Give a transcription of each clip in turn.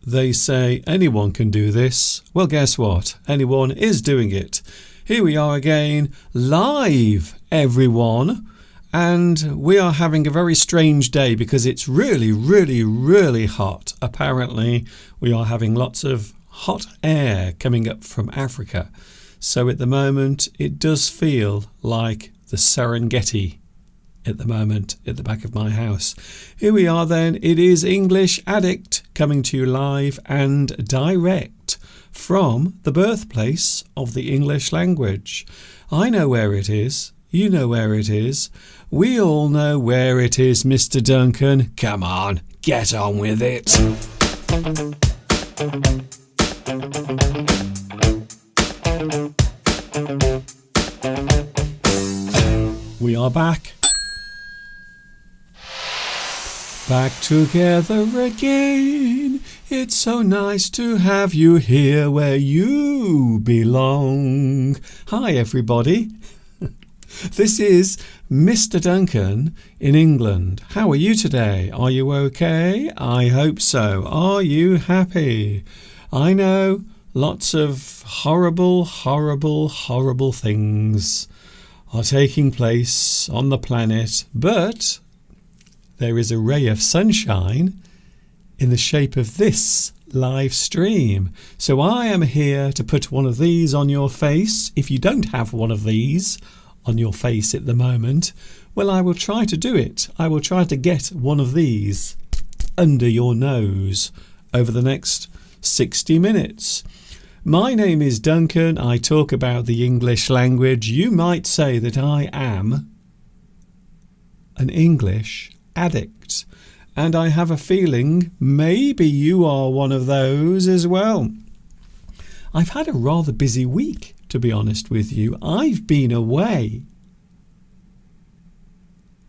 They say anyone can do this. Well, guess what? Anyone is doing it. Here we are again, live, everyone. And we are having a very strange day because it's really, really, really hot. Apparently, we are having lots of hot air coming up from Africa. So at the moment, it does feel like the Serengeti at the moment at the back of my house. Here we are then. It is English Addict coming to you live and direct from the birthplace of the English language. I know where it is. You know where it is. We all know where it is, Mr. Duncan. Come on, get on with it. We are back. Back together again. It's so nice to have you here where you belong. Hi, everybody. This is Mr. Duncan in England. How are you today? Are you okay? I hope so. Are you happy? I know lots of horrible, horrible, horrible things are taking place on the planet, but there is a ray of sunshine in the shape of this live stream. So I am here to put one of these on your face. If you don't have one of these on your face at the moment, well, I will try to do it. I will try to get one of these under your nose over the next 60 minutes. My name is Duncan. I talk about the English language. You might say that I am an English addict, and I have a feeling maybe you are one of those as well. I've had a rather busy week, to be honest with you. I've been away.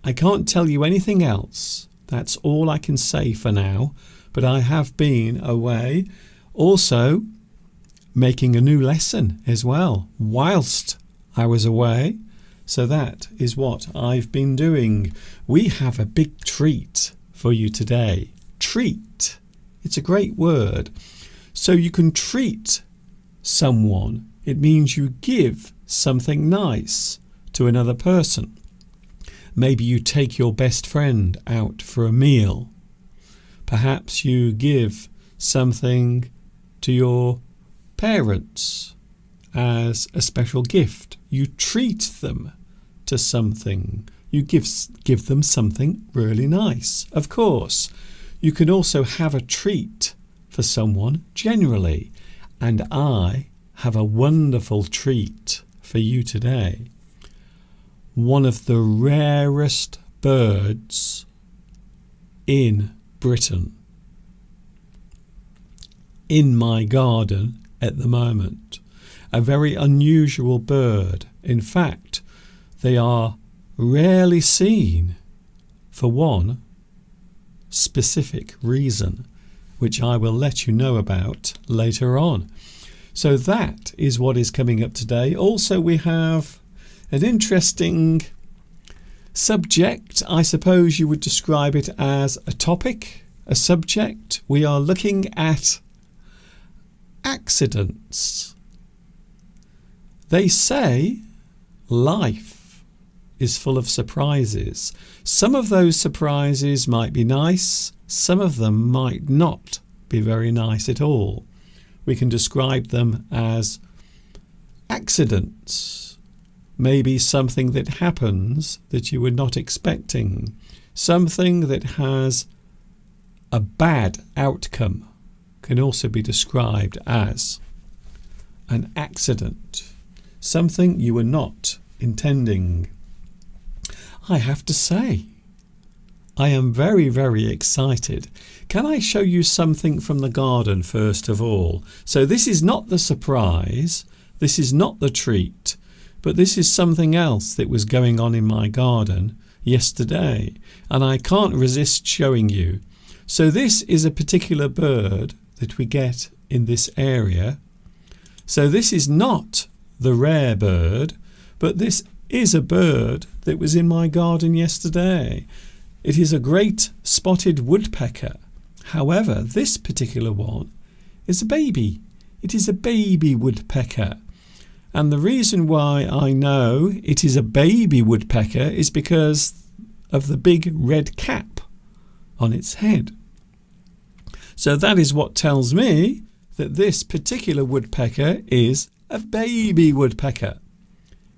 I can't tell you anything else. That's all I can say for now, but I have been away. Also, making a new lesson as well whilst I was away. So that is what I've been doing. We have a big treat for you today. Treat. It's a great word. So you can treat someone. It means you give something nice to another person. Maybe you take your best friend out for a meal. Perhaps you give something to your parents as a special gift. You treat them to something. You give them something really nice. Of course, you can also have a treat for someone generally. And I have a wonderful treat for you today. One of the rarest birds in Britain. In my garden at the moment. A very unusual bird. In fact, they are rarely seen for one specific reason, which I will let you know about later on. So that is what is coming up today. Also, we have an interesting subject. I suppose you would describe it as a topic, a subject. We are looking at accidents. They say life is full of surprises. Some of those surprises might be nice. Some of them might not be very nice at all. We can describe them as accidents. Maybe something that happens that you were not expecting. Something that has a bad outcome can also be described as an accident. Something you were not intending. I have to say, I am very, very excited. Can I show you something from the garden first of all? So this is not the surprise, this is not the treat, but this is something else that was going on in my garden yesterday, and I can't resist showing you. So this is a particular bird that we get in this area. So this is not the rare bird, but this is a bird that was in my garden yesterday. It is a great spotted woodpecker. However, this particular one is a baby. It is a baby woodpecker. And the reason why I know it is a baby woodpecker is because of the big red cap on its head. So that is what tells me that this particular woodpecker is a baby woodpecker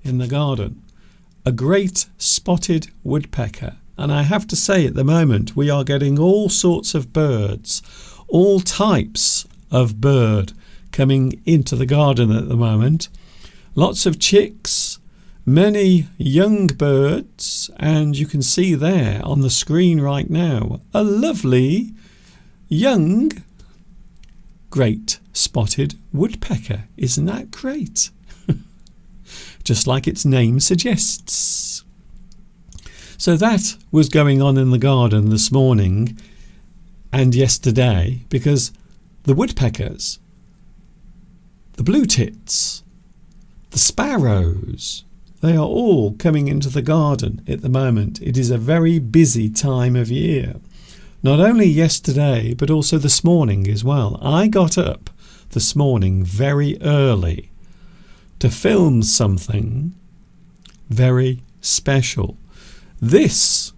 in the garden. A great spotted woodpecker. And I have to say, at the moment we are getting all sorts of birds, all types of bird coming into the garden at the moment. Lots of chicks, many young birds, and you can see there on the screen right now a lovely young great spotted woodpecker. Isn't that great? Just like its name suggests. So that was going on in the garden this morning and yesterday, because the woodpeckers, the blue tits, the sparrows, they are all coming into the garden at the moment. It is a very busy time of year. Not only yesterday, but also this morning as well. I got up this morning very early to film something very special. This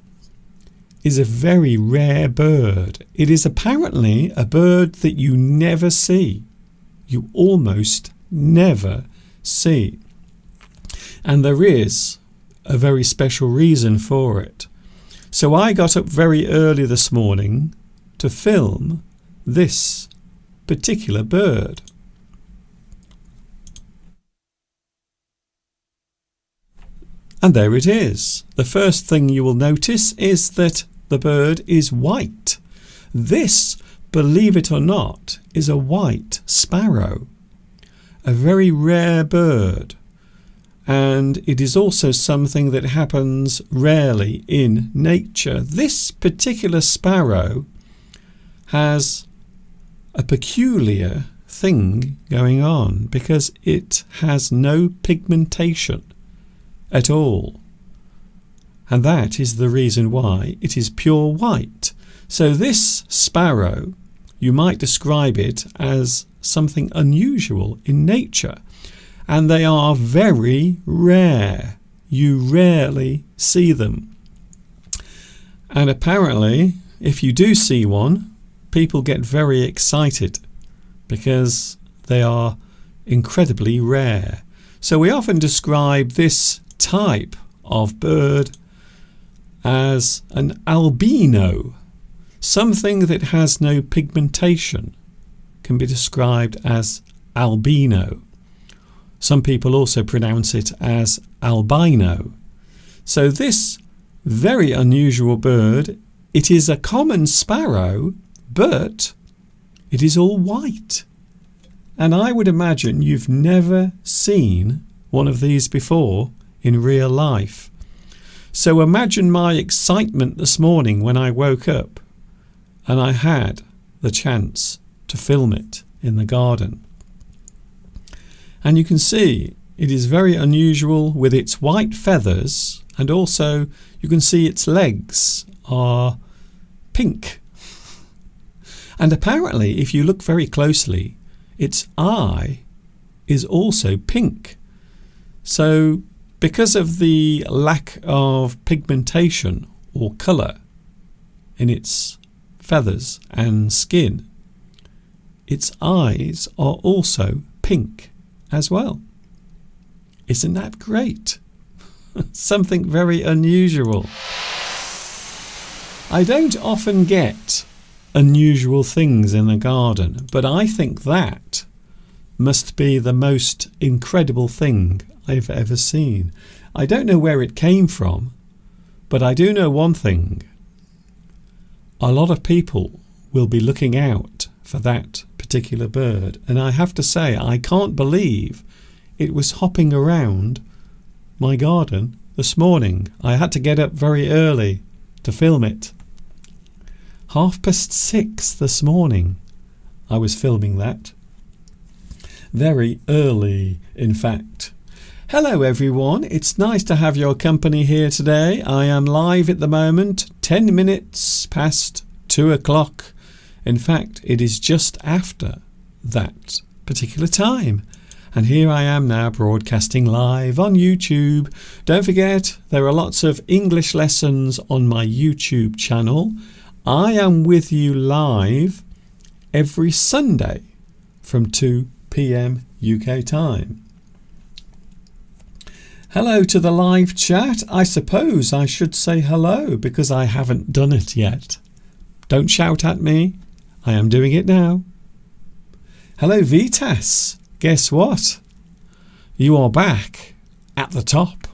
is a very rare bird. It is apparently a bird that you never see. You almost never see. And there is a very special reason for it. So I got up very early this morning to film this particular bird. And there it is. The first thing you will notice is that the bird is white. This, believe it or not, is a white sparrow. A very rare bird. And it is also something that happens rarely in nature. This particular sparrow has a peculiar thing going on because it has no pigmentation at all. And that is the reason why it is pure white. So this sparrow, you might describe it as something unusual in nature. And they are very rare. You rarely see them. And apparently, if you do see one, people get very excited because they are incredibly rare. So we often describe this type of bird as an albino. Something that has no pigmentation can be described as albino. Some people also pronounce it as albino. So this very unusual bird, it is a common sparrow, but it is all white. And I would imagine you've never seen one of these before in real life. So imagine my excitement this morning when I woke up and I had the chance to film it in the garden. And you can see it is very unusual with its white feathers, and also you can see its legs are pink. And apparently, if you look very closely, its eye is also pink. So because of the lack of pigmentation or colour in its feathers and skin, its eyes are also pink as well. Isn't that great? Something very unusual. I don't often get unusual things in the garden, but I think that must be the most incredible thing I've ever seen. I don't know where it came from, but I do know one thing. A lot of people will be looking out for that particular bird, and I have to say I can't believe it was hopping around my garden this morning. I had to get up very early to film it. 6:30 this morning I was filming that. Very early, in fact. Hello everyone, it's nice to have your company here today. I am live at the moment, 10 minutes past 2 o'clock. In fact, it is just after that particular time. And here I am now broadcasting live on YouTube. Don't forget, there are lots of English lessons on my YouTube channel. I am with you live every Sunday from 2 p.m. UK time. Hello to the live chat. I suppose I should say hello because I haven't done it yet. Don't shout at me. I am doing it now. Hello Vitas. Guess what? You are back at the top.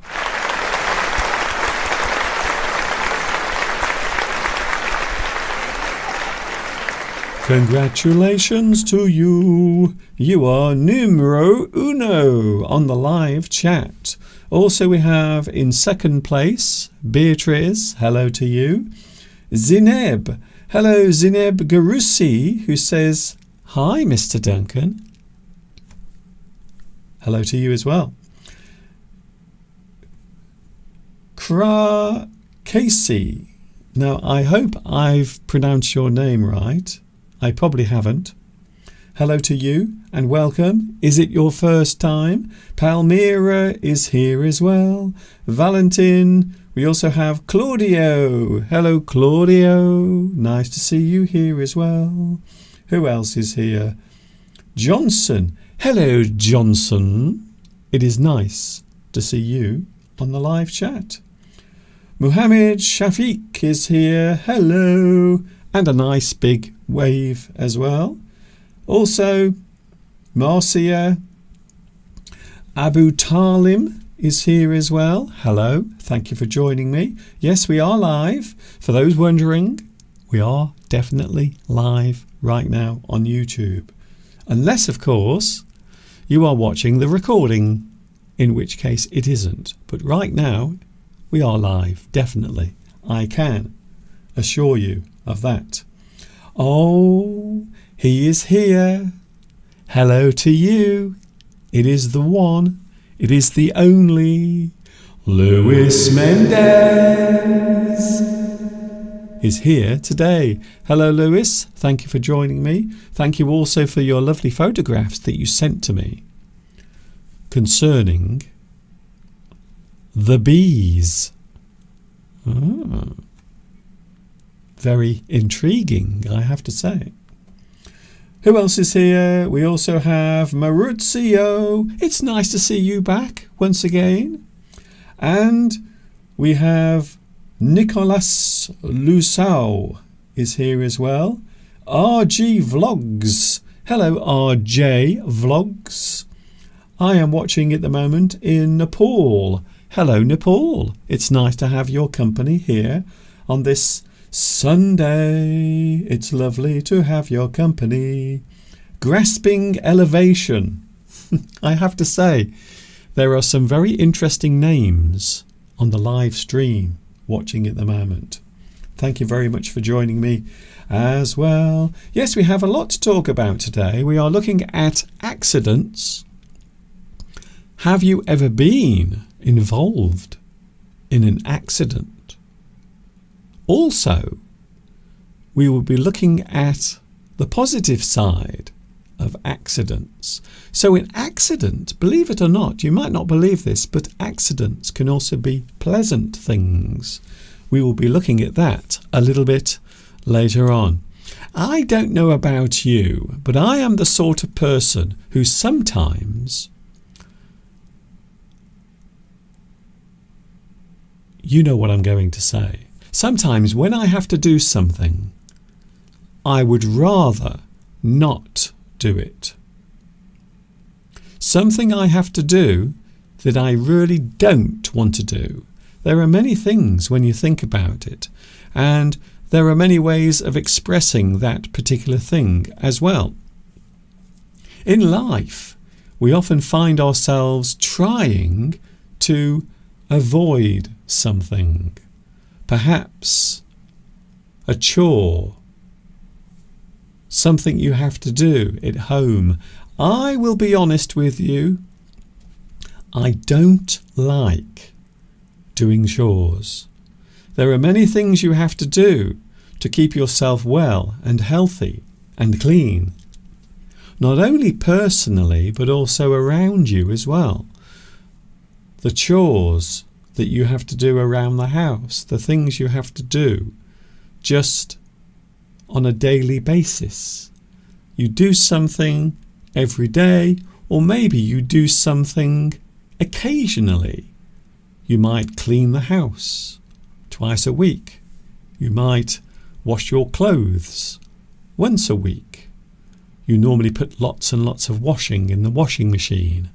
Congratulations to you. You are numero uno on the live chat. Also we have in second place Beatrice. Hello to you. Zineb. Hello Zineb Garusi, who says, hi Mr. Duncan. Hello to you as well. Kra Casey. Now, I hope I've pronounced your name right. I probably haven't. Hello to you and welcome. Is it your first time? Palmyra is here as well. Valentin. We also have Claudio. Hello, Claudio. Nice to see you here as well. Who else is here? Johnson. Hello, Johnson. It is nice to see you on the live chat. Muhammad Shafiq is here. Hello. And a nice big wave as well. Also, Marcia Abu Talim is here as well. Hello. Thank you for joining me. Yes, we are live. For those wondering, we are definitely live right now on YouTube. Unless, of course, you are watching the recording, in which case it isn't. But right now, we are live, definitely. I can assure you of that. Oh, he is here. Hello to you. It is the one, it is the only Luis Mendez is here today. Hello Lewis, thank you for joining me. Thank you also for your lovely photographs that you sent to me concerning the bees. Very intriguing, I have to say. Who else is here? We also have Maurizio. It's nice to see you back once again. And we have Nicolas Lusau is here as well. RG Vlogs. Hello RJ Vlogs. I am watching at the moment in Nepal. Hello Nepal. It's nice to have your company here on this Sunday. It's lovely to have your company. Grasping Elevation. I have to say, there are some very interesting names on the live stream watching at the moment. Thank you very much for joining me as well. Yes, we have a lot to talk about today. We are looking at accidents. Have you ever been involved in an accident? Also, we will be looking at the positive side of accidents. So in accident, believe it or not, you might not believe this, but accidents can also be pleasant things. We will be looking at that a little bit later on. I don't know about you, but I am the sort of person who sometimes, you know what I'm going to say. Sometimes when I have to do something, I would rather not do it. Something I have to do that I really don't want to do. There are many things when you think about it, and there are many ways of expressing that particular thing as well. In life, we often find ourselves trying to avoid something, perhaps a chore, something you have to do at home. I will be honest with you, I don't like doing chores. There are many things you have to do to keep yourself well and healthy and clean. not only personally but also around you as well. The chores that you have to do around the house, the things you have to do just on a daily basis. You do something every day, or maybe you do something occasionally. You might clean the house twice a week. You might wash your clothes once a week. You normally put lots and lots of washing in the washing machine.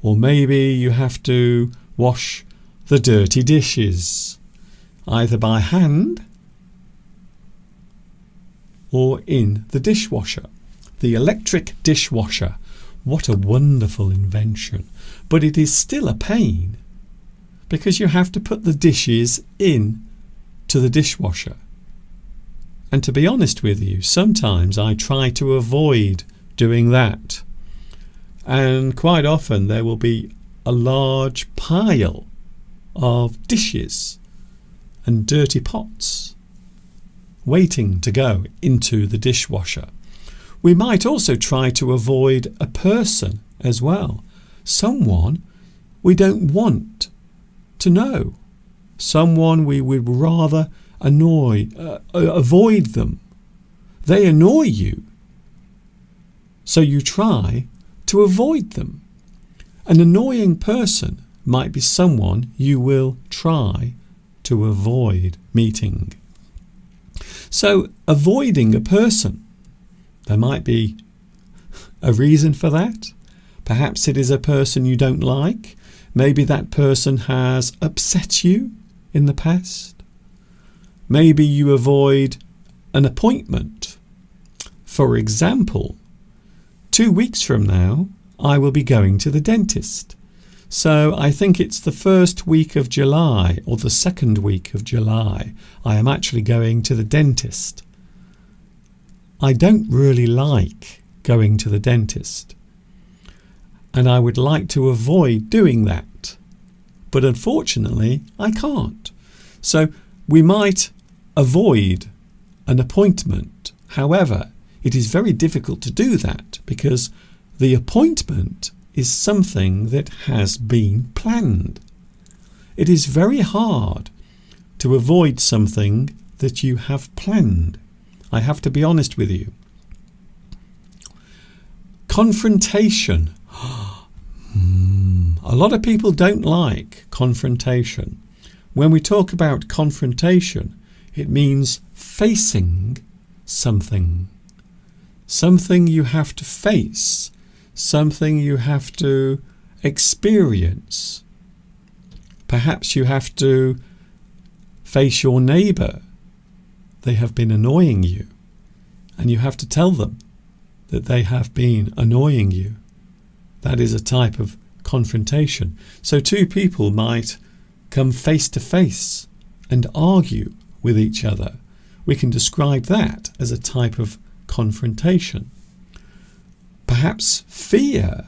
Or maybe you have to wash the dirty dishes, either by hand or in the dishwasher. The electric dishwasher. What a wonderful invention. But it is still a pain because you have to put the dishes in to the dishwasher. And to be honest with you, sometimes I try to avoid doing that. And quite often there will be a large pile of dishes and dirty pots waiting to go into the dishwasher. We might also try to avoid a person as well. Someone we don't want to know. Someone we would rather avoid them. They annoy you, so you try to avoid them. An annoying person might be someone you will try to avoid meeting. So avoiding a person, there might be a reason for that. Perhaps it is a person you don't like. Maybe that person has upset you in the past. Maybe you avoid an appointment. For example, 2 weeks from now, I will be going to the dentist. So I think it's the first week of July or the second week of July. I am actually going to the dentist. I don't really like going to the dentist. And I would like to avoid doing that. But unfortunately, I can't. So we might avoid an appointment. However, it is very difficult to do that because the appointment is something that has been planned. It is very hard to avoid something that you have planned. I have to be honest with you. Confrontation. A lot of people don't like confrontation. When we talk about confrontation, it means facing something. Something you have to face. Something you have to experience. Perhaps you have to face your neighbour. They have been annoying you, and you have to tell them that they have been annoying you. That is a type of confrontation. So two people might come face to face and argue with each other. We can describe that as a type of confrontation. Perhaps fear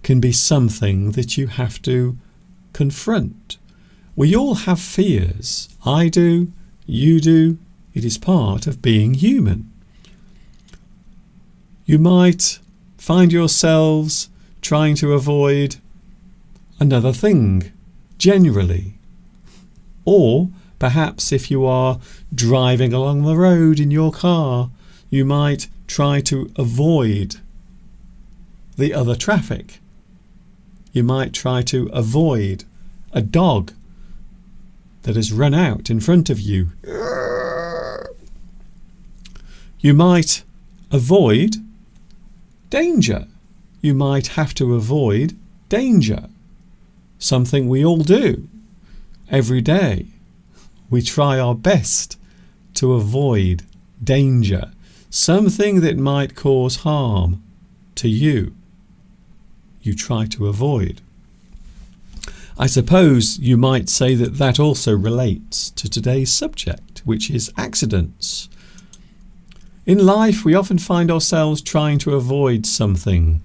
can be something that you have to confront. We all have fears. I do, you do. It is part of being human. You might find yourselves trying to avoid another thing, generally. Or perhaps if you are driving along the road in your car, you might try to avoid the other traffic. You might try to avoid a dog that has run out in front of you. You might avoid danger. You might have to avoid danger. Something we all do every day. We try our best to avoid danger. Something that might cause harm to you. You try to avoid. I suppose you might say that that also relates to today's subject, which is accidents. In life, we often find ourselves trying to avoid something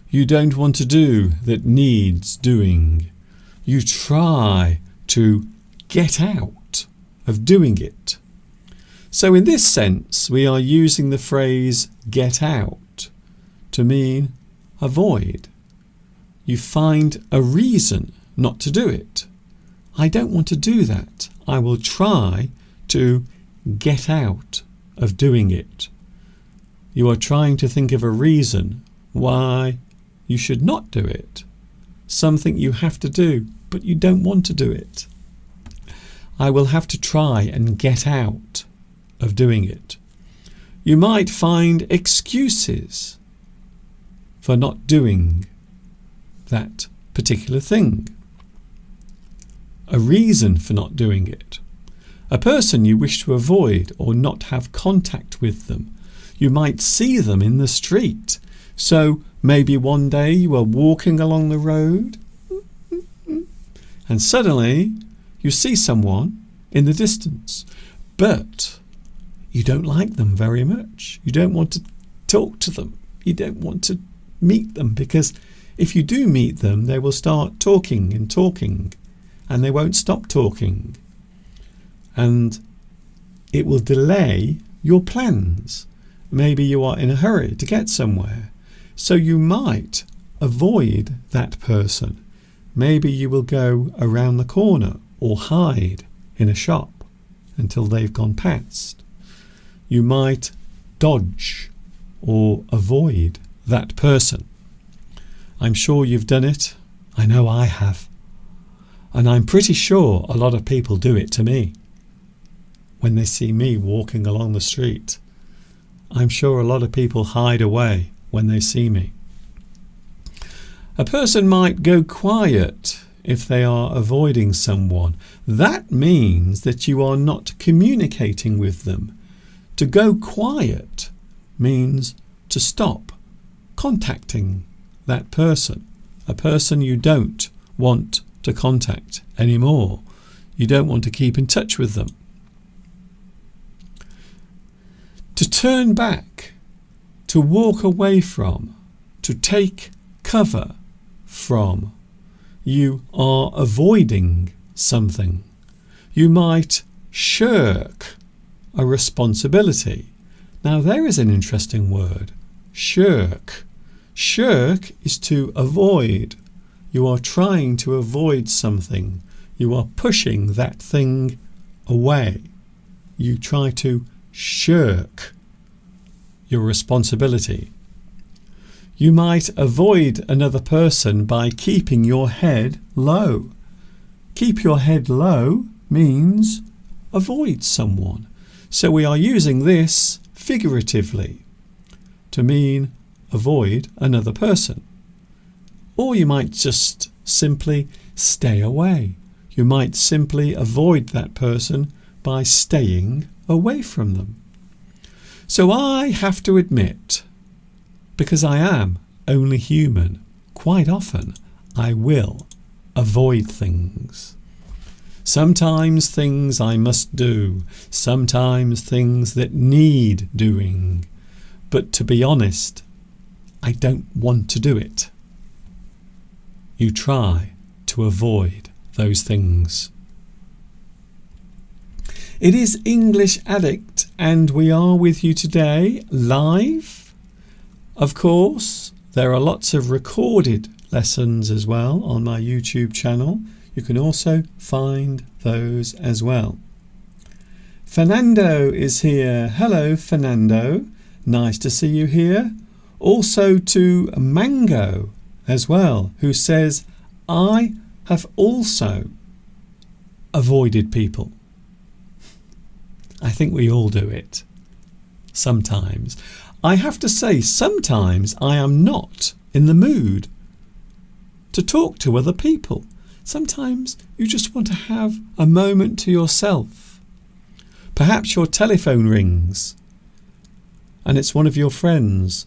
you don't want to do that needs doing. You try to get out of doing it. So in this sense, we are using the phrase get out. to mean avoid. You find a reason not to do it. I don't want to do that. I will try to get out of doing it. You are trying to think of a reason why you should not do it. Something you have to do, but you don't want to do it. I will have to try and get out of doing it. You might find excuses for not doing that particular thing. A reason for not doing it. A person you wish to avoid or not have contact with them. You might see them in the street. So maybe one day you are walking along the road and suddenly you see someone in the distance, but you don't like them very much. You don't want to talk to them. You don't want to meet them, because if you do meet them, they will start talking and they won't stop talking. And it will delay your plans. Maybe you are in a hurry to get somewhere. So you might avoid that person. Maybe you will go around the corner or hide in a shop until they've gone past. You might dodge or avoid that person. I'm sure you've done it. I know I have. And I'm pretty sure a lot of people do it to me. When they see me walking along the street, I'm sure a lot of people hide away when they see me. A person might go quiet if they are avoiding someone. That means that you are not communicating with them. To go quiet means to stop contacting that person, a person you don't want to contact anymore. You don't want to keep in touch with them. To turn back, to walk away from, to take cover from. You are avoiding something. You might shirk a responsibility. Now there is an interesting word, shirk. Shirk is to avoid. You are trying to avoid something. You are pushing that thing away. You try to shirk your responsibility. You might avoid another person by keeping your head low. Keep your head low means avoid someone. So we are using this figuratively to mean avoid another person. Or you might just simply stay away. You might simply avoid that person by staying away from them. So I have to admit, because I am only human, quite often I will avoid things. Sometimes things I must do, sometimes things that need doing. But to be honest, I don't want to do it. You try to avoid those things. It is English Addict, and we are with you today live. Of course, there are lots of recorded lessons as well on my YouTube channel. You can also find those as well. Fernando is here. Hello, Fernando. Nice to see you here. Also to Mango as well, who says, I have also avoided people. I think we all do it. Sometimes. I have to say, sometimes I am not in the mood to talk to other people. Sometimes you just want to have a moment to yourself. Perhaps your telephone rings and it's one of your friends.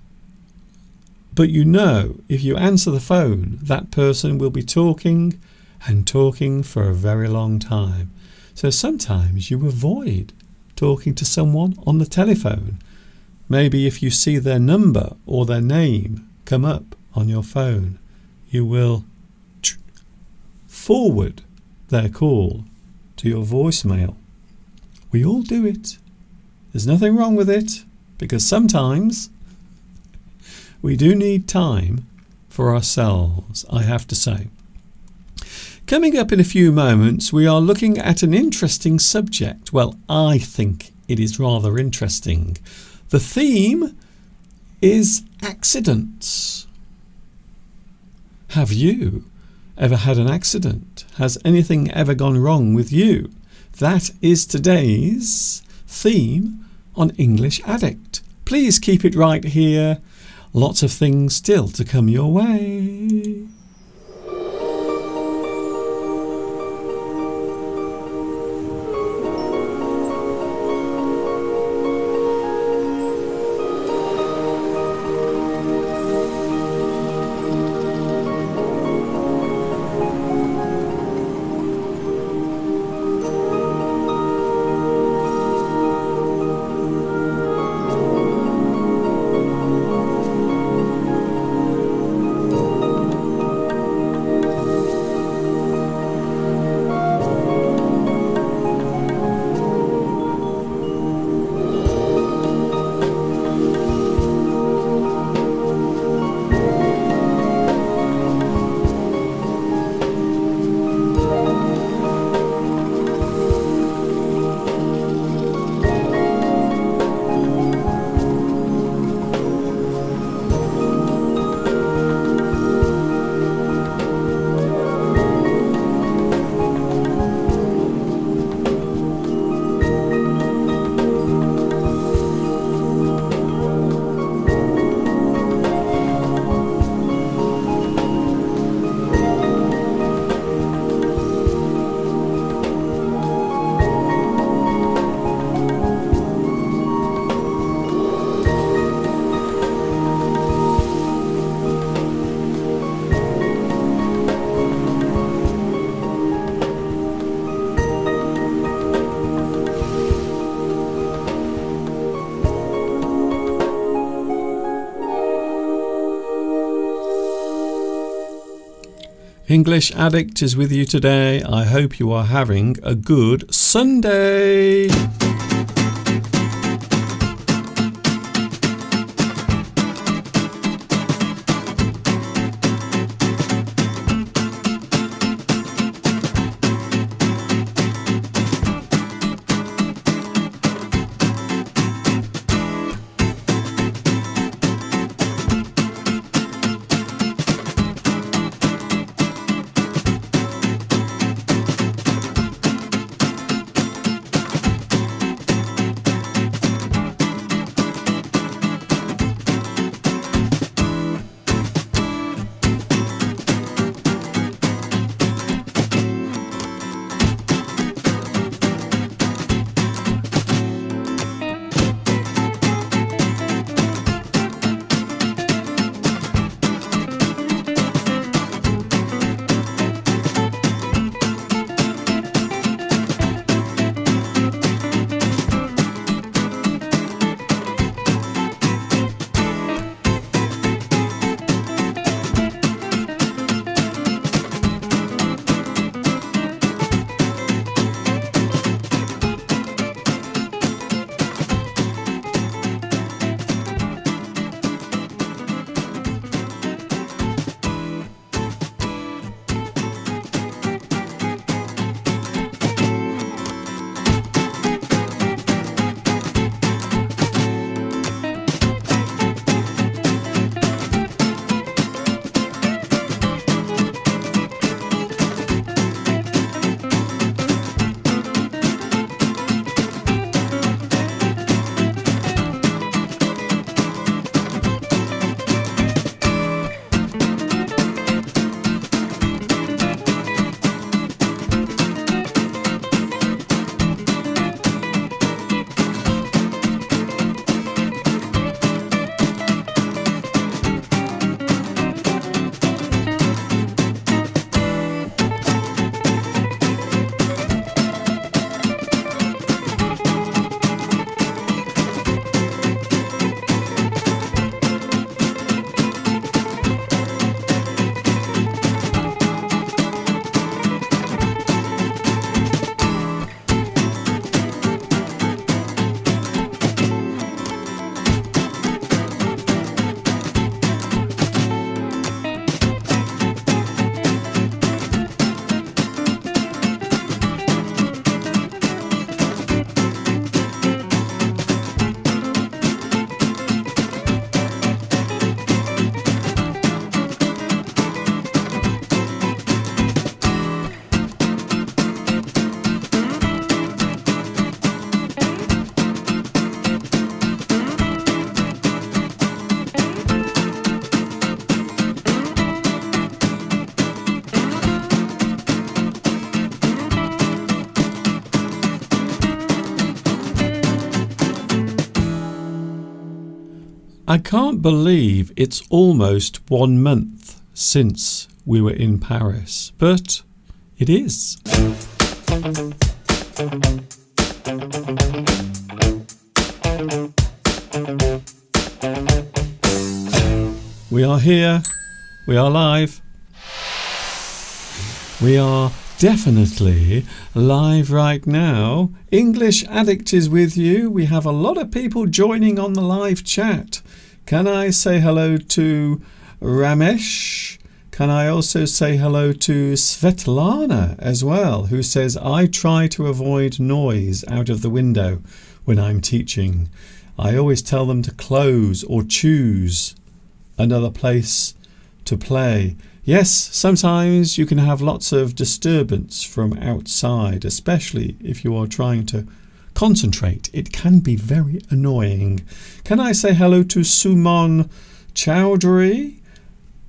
But you know, if you answer the phone, that person will be talking and talking for a very long time. So sometimes you avoid talking to someone on the telephone. Maybe if you see their number or their name come up on your phone, you will forward their call to your voicemail. We all do it. There's nothing wrong with it, because sometimes We do need time for ourselves, I have to say. Coming up in a few moments, we are looking at an interesting subject. Well, I think it is rather interesting. The theme is accidents. Have you ever had an accident? Has anything ever gone wrong with you? That is today's theme on English Addict. Please keep it right here. Lots of things still to come your way. English Addict is with you today. I hope you are having a good Sunday. I can't believe it's almost 1 month since we were in Paris, but it is. We are here. We are live. We are definitely live right now. English Addict is with you. We have a lot of people joining on the live chat. Can I say hello to Ramesh? Can I also say hello to Svetlana as well, who says, I try to avoid noise out of the window when I'm teaching. I always tell them to close or choose another place to play. Yes, sometimes you can have lots of disturbance from outside, especially if you are trying to concentrate. It can be very annoying. Can I say hello to Suman Chowdhury?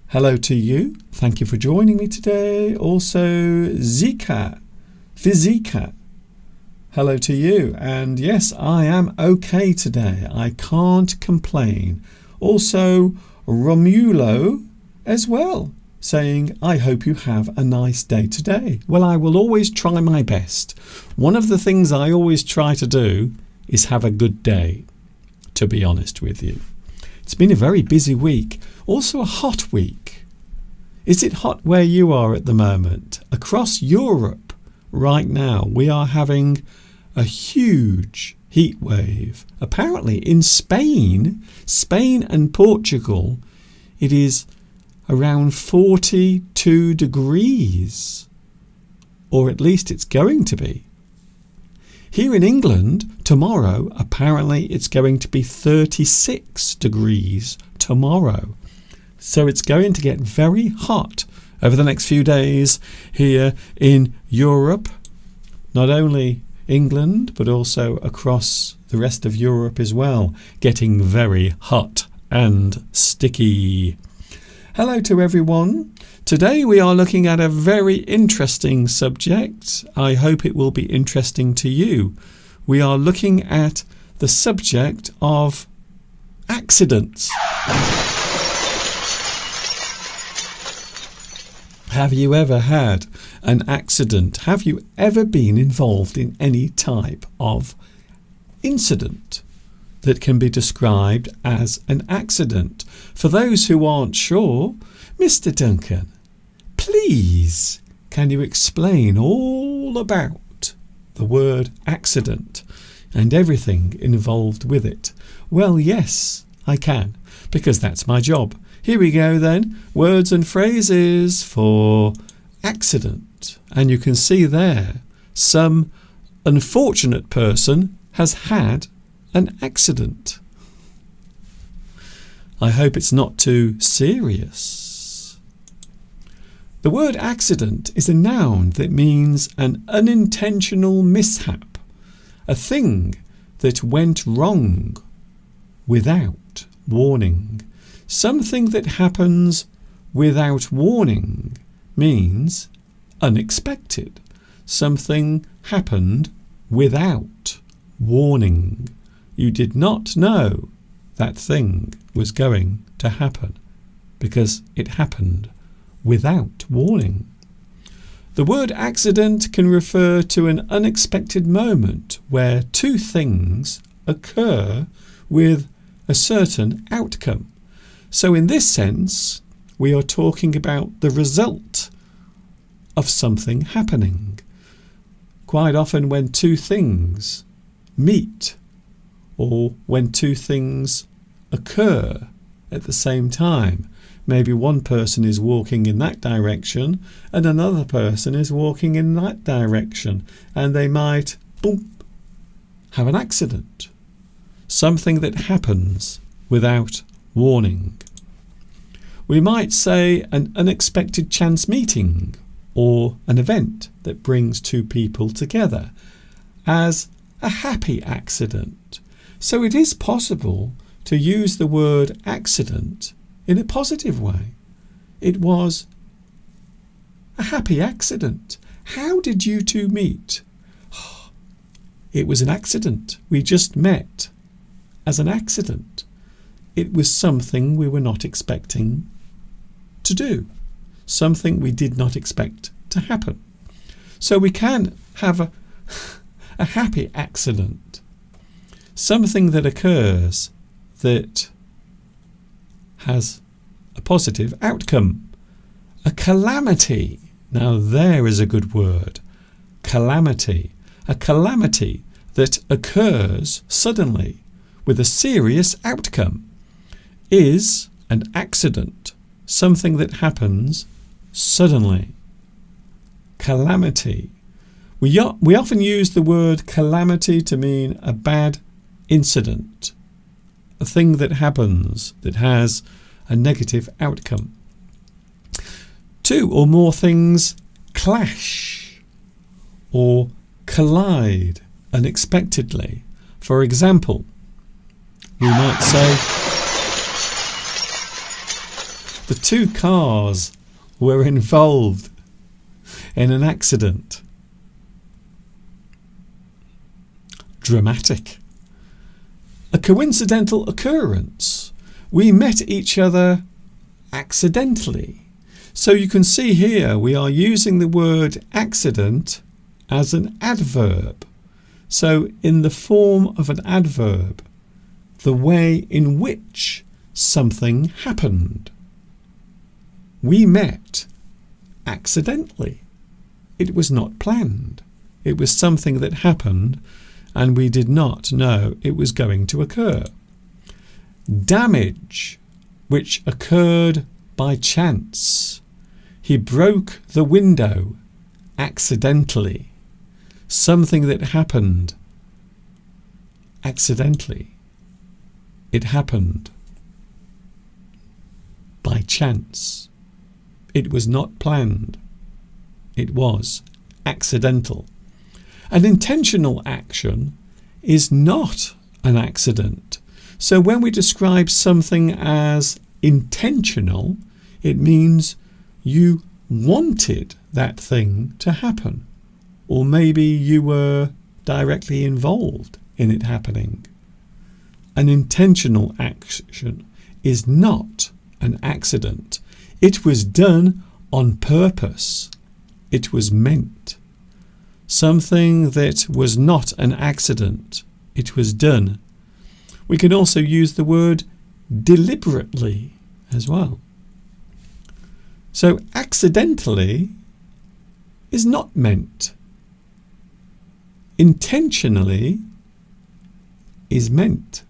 Hello to you. Thank you for joining me today. Also, Zika, Fizika. Hello to you. And yes, I am okay today. I can't complain. Also, Romulo as well, saying, I hope you have a nice day today. Well, I will always try my best. One of the things I always try to do is have a good day, to be honest with you. It's been a very busy week, also a hot week. Is it hot where you are at the moment? Across Europe right now, we are having a huge heat wave. Apparently in Spain and Portugal, it is around 42 degrees, or at least it's going to be. Here in England, tomorrow, apparently it's going to be 36 degrees tomorrow. So it's going to get very hot over the next few days here in Europe, not only England, but also across the rest of Europe as well, getting very hot and sticky. Hello to everyone. Today we are looking at a very interesting subject. I hope it will be interesting to you. We are looking at the subject of accidents. Have you ever had an accident? Have you ever been involved in any type of incident that can be described as an accident? For those who aren't sure, Mr. Duncan, please, can you explain all about the word accident and everything involved with it? Well, yes, I can, because that's my job. Here we go then, words and phrases for accident. And you can see there, some unfortunate person has had an accident. I hope it's not too serious. The word accident is a noun that means an unintentional mishap, a thing that went wrong without warning. Something that happens without warning means unexpected. Something happened without warning. You did not know that thing was going to happen because it happened without warning. The word accident can refer to an unexpected moment where two things occur with a certain outcome. So in this sense, we are talking about the result of something happening. Quite often when two things meet, or when two things occur at the same time, maybe one person is walking in that direction and another person is walking in that direction, and they might, boom, have an accident. Something that happens without warning. We might say an unexpected chance meeting or an event that brings two people together as a happy accident. So it is possible to use the word accident in a positive way. It was a happy accident. How did you two meet? It was an accident. We just met as an accident. it was something we were not expecting to do, something we did not expect to happen. So we can have a happy accident, something that occurs that has a positive outcome. A calamity. Now there is a good word. Calamity. A calamity that occurs suddenly with a serious outcome is an accident, something that happens suddenly. Calamity. We often use the word calamity to mean a bad incident, a thing that happens that has a negative outcome. Two or more things clash or collide unexpectedly. For example, we might say the two cars were involved in an accident. Dramatic. A coincidental occurrence. We met each other accidentally. So you can see here we are using the word accident as an adverb. So in the form of an adverb, the way in which something happened. We met accidentally. It was not planned. It was something that happened and we did not know it was going to occur. Damage, which occurred by chance. He broke the window accidentally. Something that happened accidentally. It happened by chance. It was not planned. It was accidental. An intentional action is not an accident. So when we describe something as intentional, it means you wanted that thing to happen, or maybe you were directly involved in it happening. An intentional action is not an accident. It was done on purpose. It was meant. Something that was not an accident. It was done. We can also use the word deliberately as well. So accidentally is not meant. Intentionally is meant.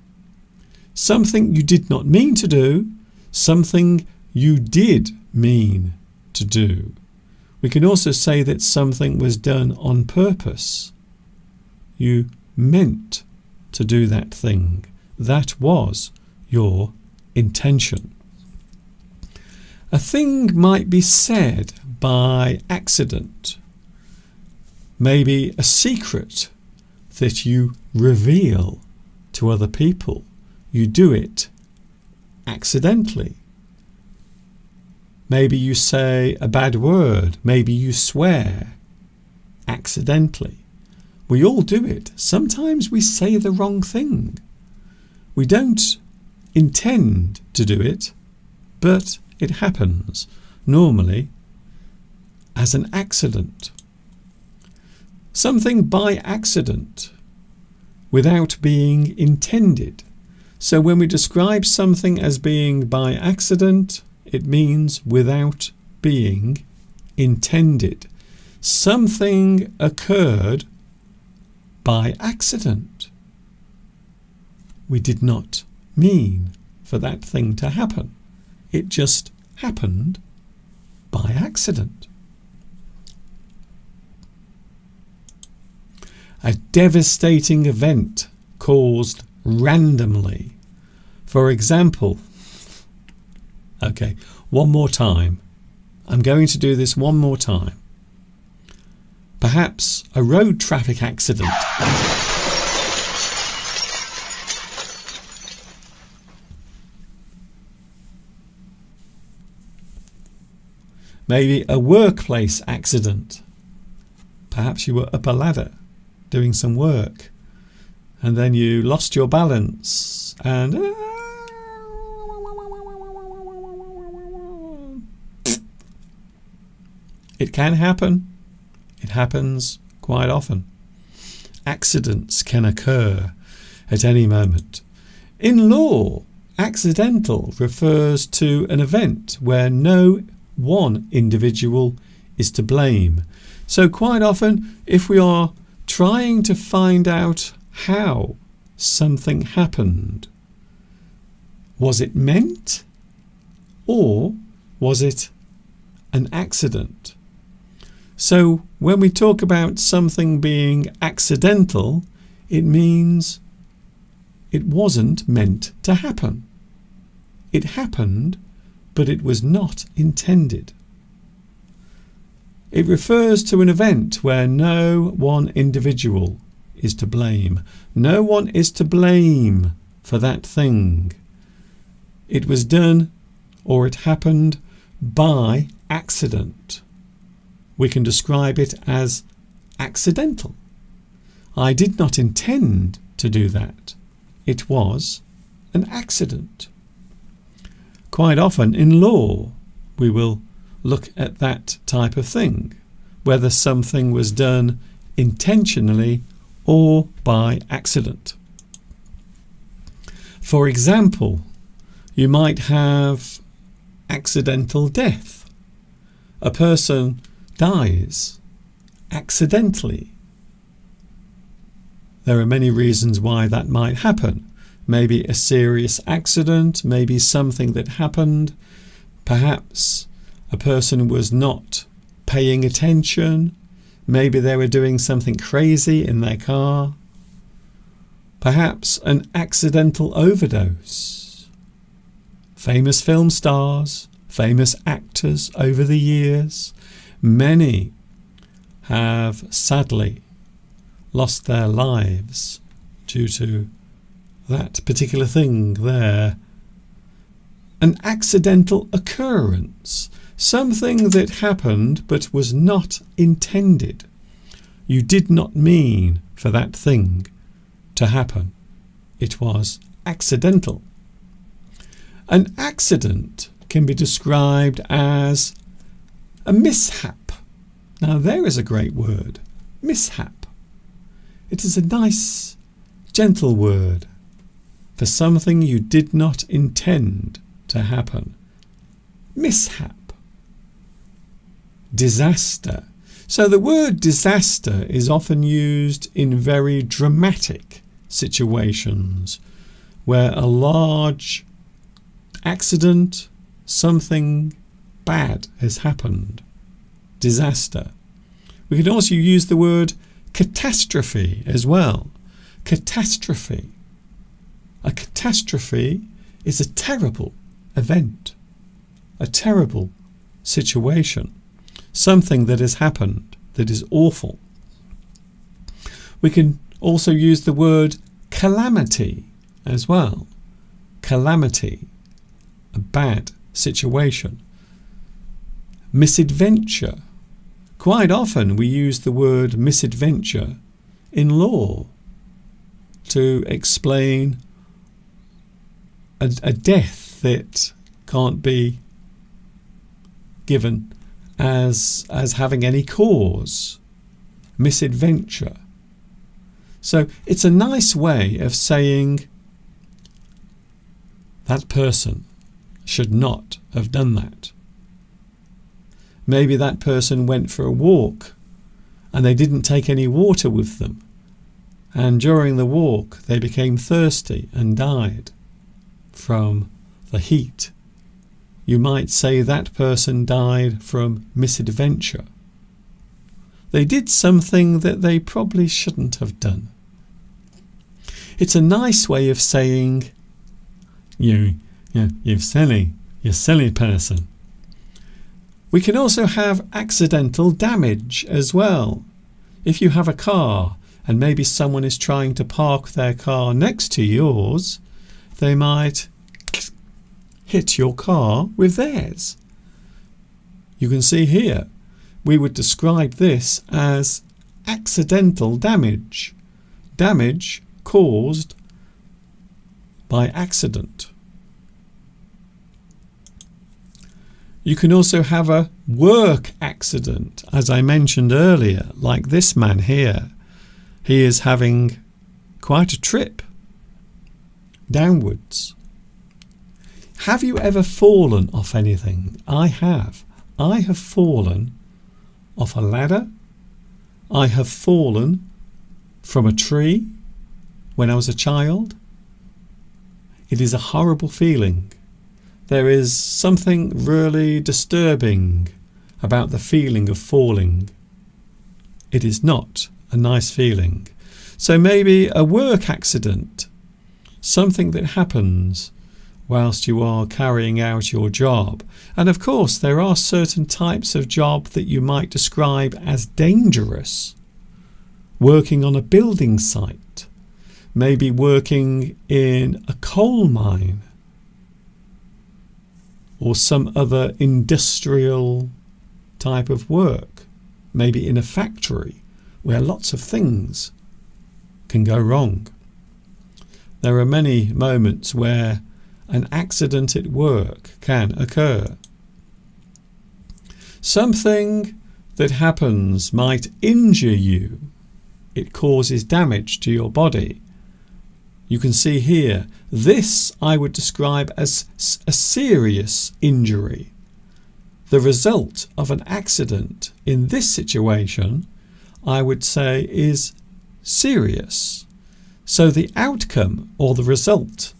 Something you did not mean to do, something you did mean to do. We can also say that something was done on purpose. You meant to do that thing. That was your intention. A thing might be said by accident. Maybe a secret that you reveal to other people. You do it accidentally. Maybe you say a bad word. Maybe you swear accidentally. We all do it. Sometimes we say the wrong thing. We don't intend to do it, but it happens, normally as an accident. Something by accident, without being intended. So when we describe something as being by accident, it means without being intended. Something occurred by accident. We did not mean for that thing to happen. It just happened by accident. A devastating event caused randomly. For example, okay, one more time. I'm going to do this one more time. Perhaps a road traffic accident. Maybe a workplace accident. Perhaps you were up a ladder doing some work and then you lost your balance and It can happen. It happens quite often. Accidents can occur at any moment. In law, accidental refers to an event where no one individual is to blame. So quite often, if we are trying to find out how something happened, was it meant or was it an accident? So when we talk about something being accidental, it means it wasn't meant to happen. It happened, but it was not intended. It refers to an event where no one individual is to blame. No one is to blame for that thing. It was done or it happened by accident. We can describe it as accidental. I did not intend to do that. It was an accident. Quite often in law, we will look at that type of thing, whether something was done intentionally or by accident. For example, you might have accidental death. A person dies accidentally. There are many reasons why that might happen. Maybe a serious accident, maybe something that happened. Perhaps a person was not paying attention. Maybe they were doing something crazy in their car. Perhaps an accidental overdose. Famous film stars, famous actors over the years, many have sadly lost their lives due to that particular thing there. An accidental occurrence, something that happened but was not intended. You did not mean for that thing to happen. It was accidental. An accident can be described as a mishap. Now there is a great word, mishap. It is a nice, gentle word for something you did not intend to happen. Mishap. Disaster. So the word disaster is often used in very dramatic situations where a large accident, something bad has happened. Disaster. We could also use the word catastrophe as well. Catastrophe. A catastrophe is a terrible event, a terrible situation, something that has happened that is awful. We can also use the word calamity as well. Calamity, a bad situation. Misadventure. Quite often we use the word misadventure in law to explain a death that can't be given as having any cause. Misadventure. So it's a nice way of saying that person should not have done that. Maybe that person went for a walk and they didn't take any water with them, and during the walk they became thirsty and died from the heat. You might say that person died from misadventure. They did something that they probably shouldn't have done. It's a nice way of saying, you're silly person. We can also have accidental damage as well. If you have a car and maybe someone is trying to park their car next to yours, they might hit your car with theirs. You can see here, we would describe this as accidental damage. Damage caused by accident. You can also have a work accident, as I mentioned earlier, like this man here. He is having quite a trip downwards. Have you ever fallen off anything? I have. I have fallen off a ladder. I have fallen from a tree when I was a child. It is a horrible feeling. There is something really disturbing about the feeling of falling. It is not a nice feeling. So maybe a work accident, something that happens whilst you are carrying out your job. And of course, there are certain types of job that you might describe as dangerous. Working on a building site, maybe working in a coal mine, or some other industrial type of work, maybe in a factory where lots of things can go wrong. There are many moments where an accident at work can occur. Something that happens might injure you. It causes damage to your body. You can see here, this I would describe as a serious injury. The result of an accident in this situation, I would say, is serious. So the outcome or the result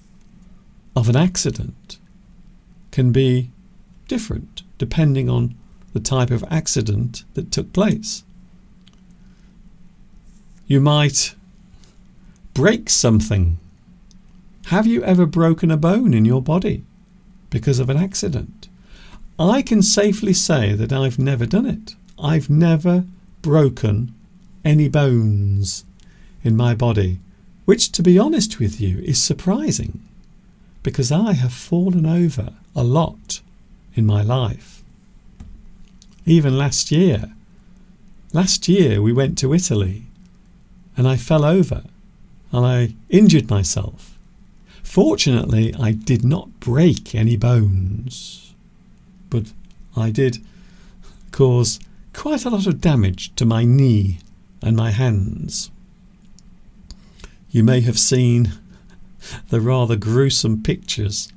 of an accident can be different depending on the type of accident that took place. You might break something. Have you ever broken a bone in your body because of an accident? I can safely say that I've never done it. I've never broken any bones in my body, which, to be honest with you, is surprising because I have fallen over a lot in my life. Even last year we went to Italy and I fell over and I injured myself. Fortunately, I did not break any bones, but I did cause quite a lot of damage to my knee and my hands. You may have seen the rather gruesome pictures.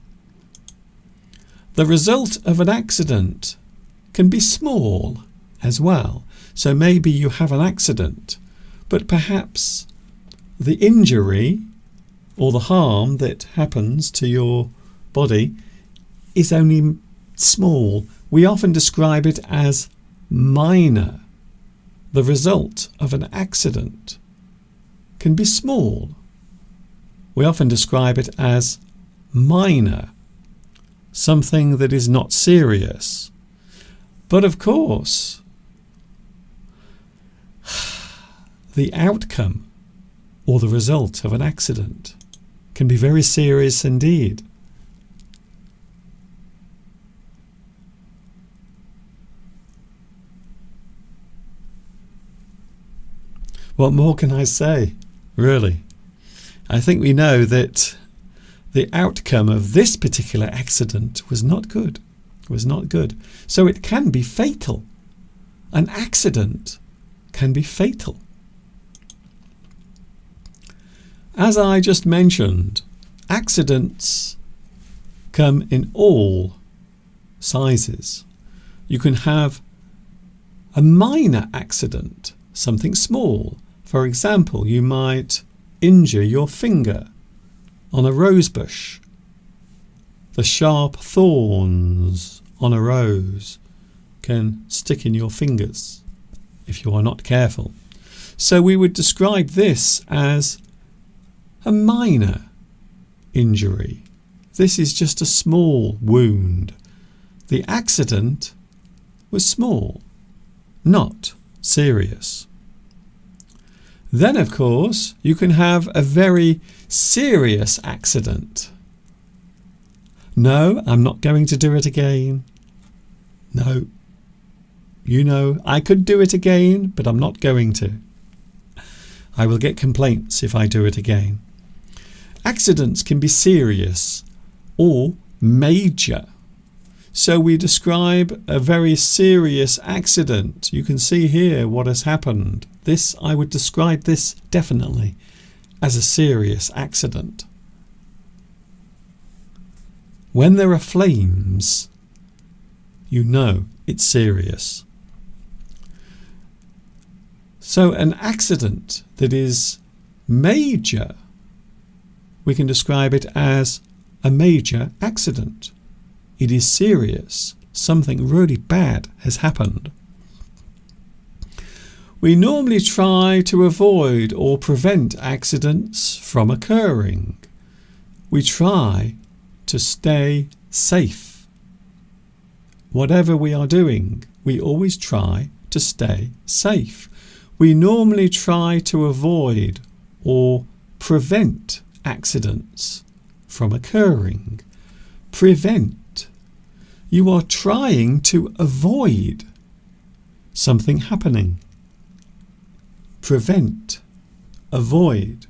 The result of an accident can be small as well. So maybe you have an accident, but perhaps the injury or the harm that happens to your body is only small. We often describe it as minor. The result of an accident can be small. We often describe it as minor, something that is not serious. But of course, the outcome or the result of an accident can be very serious indeed. What more can I say, really? I think we know that the outcome of this particular accident was not good. So it can be fatal. An accident can be fatal. As I just mentioned, accidents come in all sizes. You can have a minor accident, something small. For example, you might injure your finger on a rose bush. The sharp thorns on a rose can stick in your fingers if you are not careful. So we would describe this as a minor injury. This is just a small wound. The accident was small, not serious. Then, of course, you can have a very serious accident. No, I'm not going to do it again. No. You know, I could do it again, but I'm not going to. I will get complaints if I do it again. Accidents can be serious or major. So we describe a very serious accident. You can see here what has happened. I would describe this definitely as a serious accident. When there are flames, you know it's serious. So an accident that is major, we can describe it as a major accident. It is serious. Something really bad has happened. We normally try to avoid or prevent accidents from occurring. We try to stay safe. Whatever we are doing, we always try to stay safe. We normally try to avoid or prevent accidents from occurring. Prevent. You are trying to avoid something happening. Prevent. Avoid.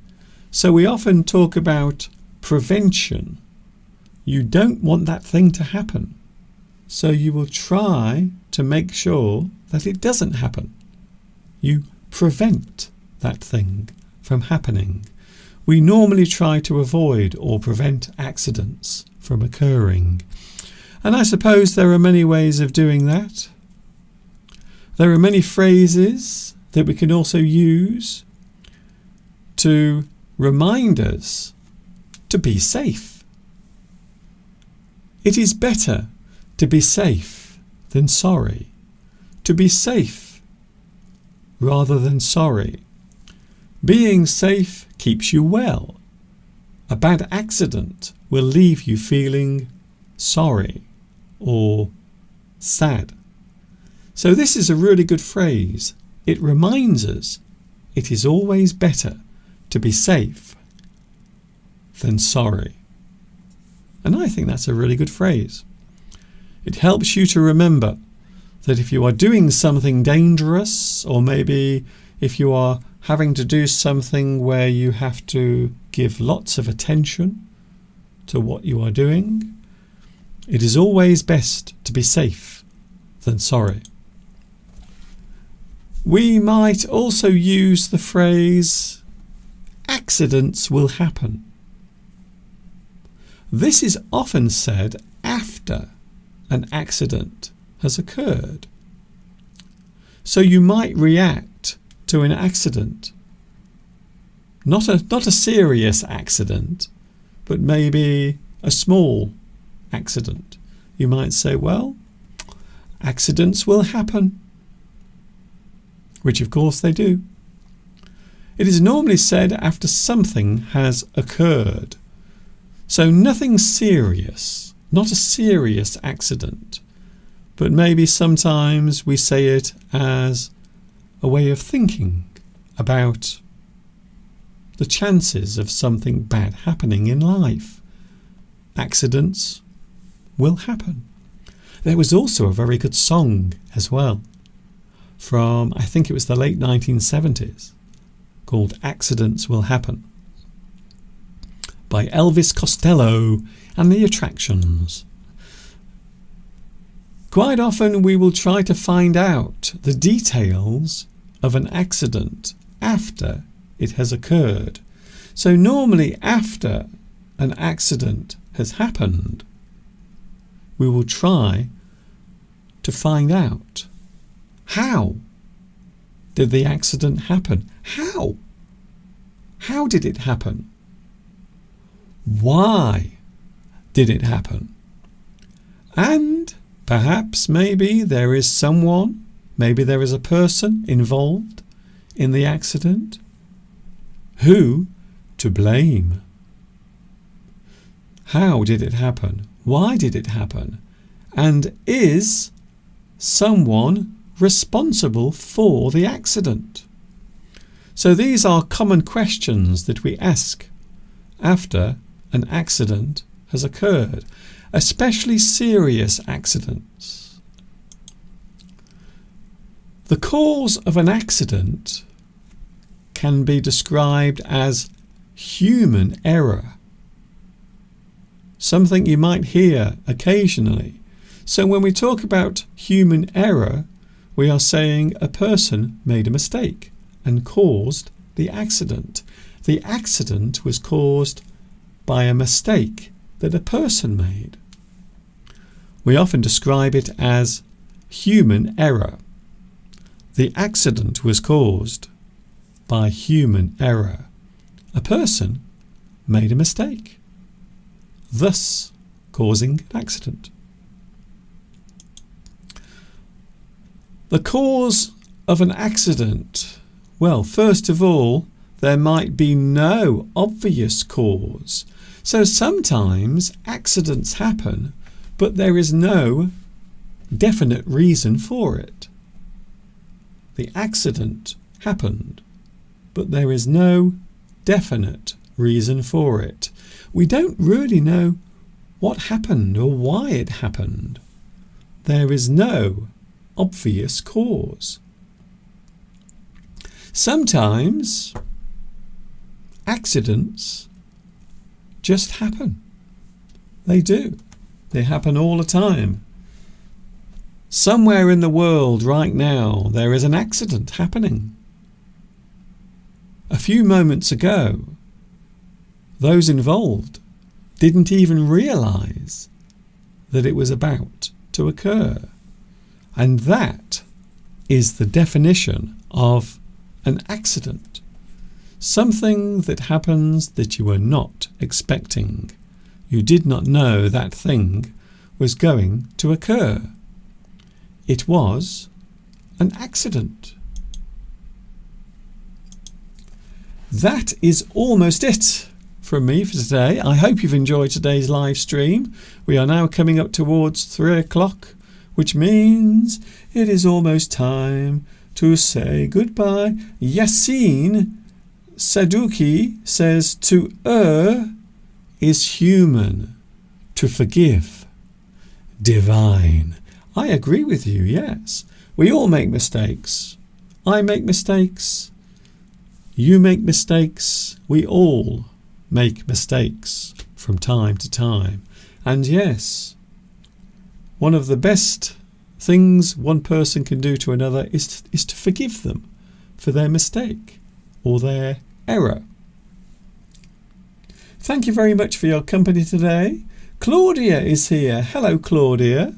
So we often talk about prevention. You don't want that thing to happen. So you will try to make sure that it doesn't happen. You prevent that thing from happening. We normally try to avoid or prevent accidents from occurring. And I suppose there are many ways of doing that. There are many phrases that we can also use to remind us to be safe. It is better to be safe than sorry. To be safe rather than sorry. Being safe keeps you well. A bad accident will leave you feeling sorry or sad. So this is a really good phrase. It reminds us it is always better to be safe than sorry. And I think that's a really good phrase. It helps you to remember that if you are doing something dangerous, or maybe if you are having to do something where you have to give lots of attention to what you are doing, it is always best to be safe than sorry. We might also use the phrase, accidents will happen. This is often said after an accident has occurred. So you might react to an accident, not a serious accident, but maybe a small accident. You might say, well, accidents will happen, which of course they do. It is normally said after something has occurred. So nothing serious, not a serious accident, but maybe sometimes we say it as a way of thinking about the chances of something bad happening in life. Accidents will happen. There was also a very good song as well from, I think it was the late 1970s, called Accidents Will Happen, by Elvis Costello and the Attractions. Quite often we will try to find out the details of an accident after it has occurred. So normally after an accident has happened, we will try to find out, how did the accident happen? How? How did it happen? Why did it happen? And perhaps maybe there is someone, maybe there is a person involved in the accident. Who to blame? How did it happen? Why did it happen? And is someone responsible for the accident? So these are common questions that we ask after an accident has occurred, especially serious accidents. The cause of an accident can be described as human error. Something you might hear occasionally. So when we talk about human error, we are saying a person made a mistake and caused the accident. The accident was caused by a mistake that a person made. We often describe it as human error. The accident was caused by human error. A person made a mistake, thus causing an accident. The cause of an accident. Well, first of all, there might be no obvious cause. So sometimes accidents happen, but there is no definite reason for it. The accident happened, but there is no definite reason for it. We don't really know what happened or why it happened. There is no obvious cause. Sometimes accidents just happen. They do. They happen all the time. Somewhere in the world right now there is an accident happening. A few moments ago, those involved didn't even realize that it was about to occur. And that is the definition of an accident. Something that happens that you were not expecting. You did not know that thing was going to occur. It was an accident. That is almost it from me for today. I hope you've enjoyed today's live stream. We are now coming up towards 3 o'clock, which means it is almost time to say goodbye. Yassine Saduki says to err is human, to forgive divine. I agree with you, yes. We all make mistakes. I make mistakes. You make mistakes. We all make mistakes from time to time. And yes, one of the best things one person can do to another is to forgive them for their mistake or their error. Thank you very much for your company today. Claudia is here. Hello, Claudia.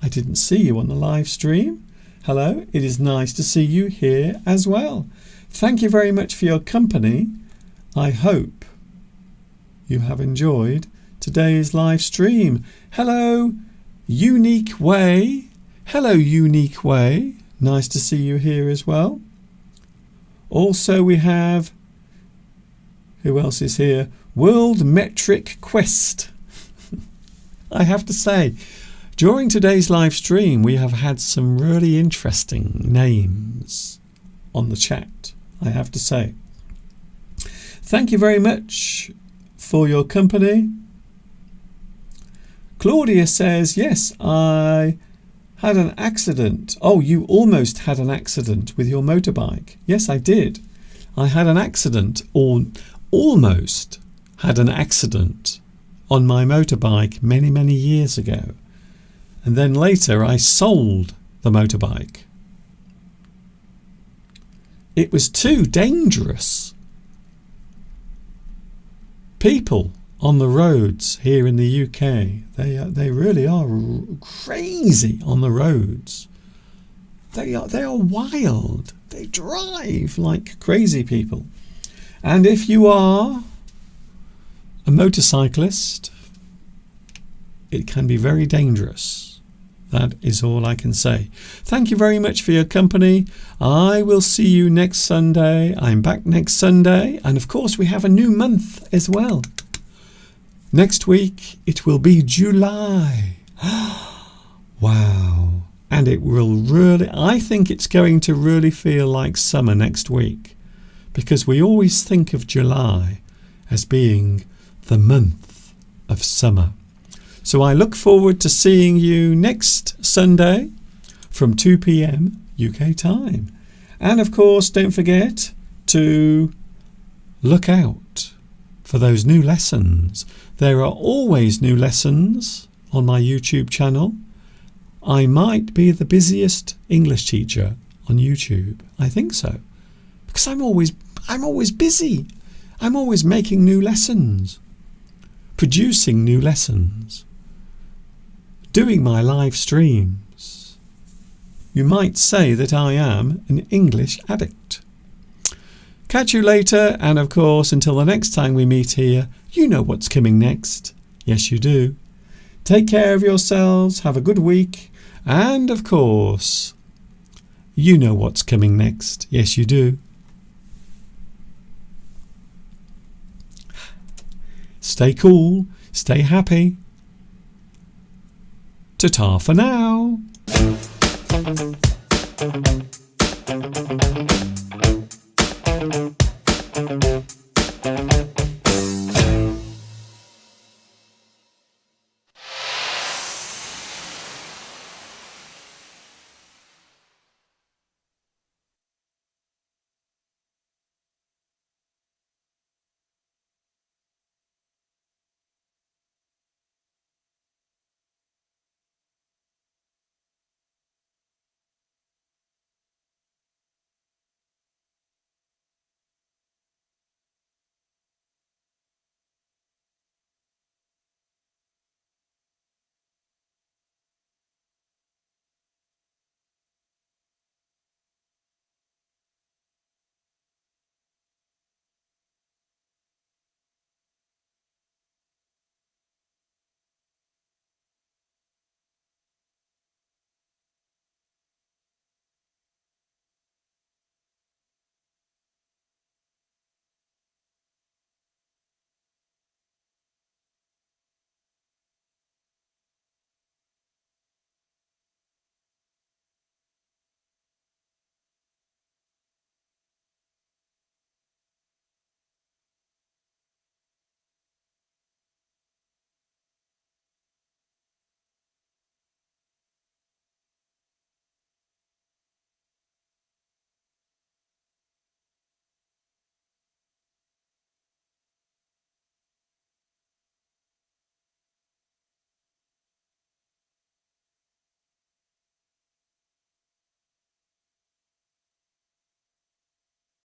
I didn't see you on the live stream. Hello, it is nice to see you here as well. Thank you very much for your company. I hope you have enjoyed today's live stream. Hello, Unique Way. Hello, Unique Way. Nice to see you here as well. Also we have, who else is here? World Metric Quest. I have to say, during today's live stream we have had some really interesting names on the chat, I have to say. Thank you very much for your company. Claudia says, yes, I had an accident. Oh, you almost had an accident with your motorbike. Yes, I did. I had an accident, or almost had an accident on my motorbike many, many years ago. And then later I sold the motorbike. It was too dangerous. People on the roads here in the UK, they really are crazy on the roads. They are wild. They drive like crazy people. And if you are a motorcyclist, it can be very dangerous. That is all I can say. Thank you very much for your company. I will see you next Sunday. I'm back next Sunday. And of course we have a new month as well. Next week it will be July. Wow. And it will really, I think it's going to really feel like summer next week, because we always think of July as being the month of summer. So I look forward to seeing you next Sunday from 2 p.m. UK time. And of course, don't forget to look out for those new lessons. There are always new lessons on my YouTube channel, I might be the busiest English teacher on YouTube. I think so. Because I'm always busy. I'm always making new lessons, producing new lessons, doing my live streams. You might say that I am an English addict. Catch you later, and of course, until the next time we meet here, you know what's coming next. Yes, you do. Take care of yourselves, have a good week, and of course, you know what's coming next. Yes, you do. Stay cool, stay happy. Ta-ta for now.